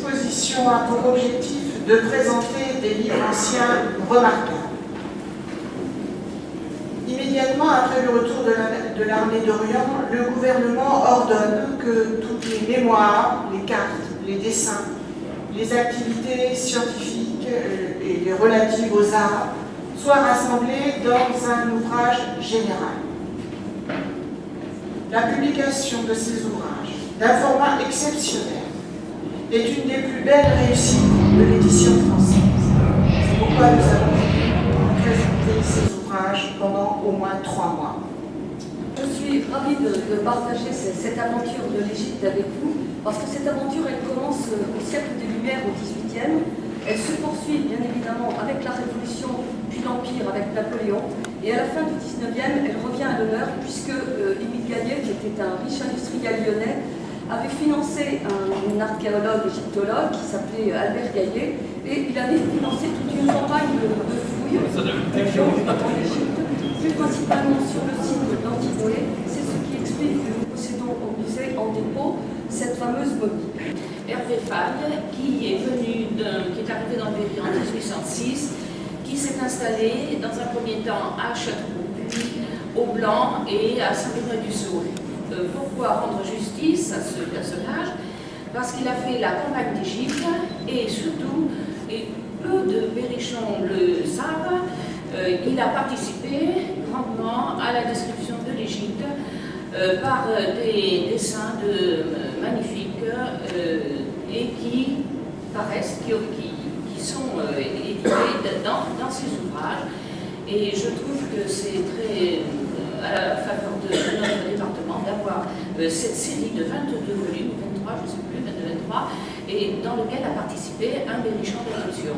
exposition a pour objectif de présenter des livres anciens remarquables. Immédiatement après le retour de l'armée d'Orient, le gouvernement ordonne que toutes les mémoires, les cartes, les dessins, les activités scientifiques et les relatives aux arts soient rassemblés dans un ouvrage général. La publication de ces ouvrages, d'un format exceptionnel, est une des plus belles réussites de l'édition française. C'est pourquoi nous avons présenté ces ouvrages pendant au moins 3 mois. Je suis ravie de partager cette aventure de l'Égypte avec vous, parce que cette aventure, elle commence au siècle des Lumières, au XVIIIe. Elle se poursuit bien évidemment avec la Révolution, puis l'Empire avec Napoléon. Et à la fin du XIXe, elle revient à l'honneur puisque Émile Gaillet, qui était un riche industriel lyonnais, avait financé un archéologue égyptologue qui s'appelait Albert Gaillet, et il avait financé toute une campagne de fouilles en Égypte, plus principalement sur le site d'Antinoé. C'est ce qui explique que nous possédons au musée en dépôt cette fameuse momie. Hervé Fagne, qui est arrivé dans le Berry en 1806, qui s'est installé dans un premier temps à Châteauroux, puis au Blanc et à Saint-Pétrin-du-Sault. Pourquoi rendre justice à ce personnage? Parce qu'il a fait la campagne d'Égypte et surtout, et peu de Berrichons le savent, il a participé grandement à la description de l'Égypte par des dessins magnifiques et qui paraissent, qui sont édités dans ses ouvrages. Et je trouve que c'est très à la faveur de notre département d'avoir cette série de 22 volumes, 23, je ne sais plus, 22, 23, et dans lequel a participé un Berrichon d'Adoption.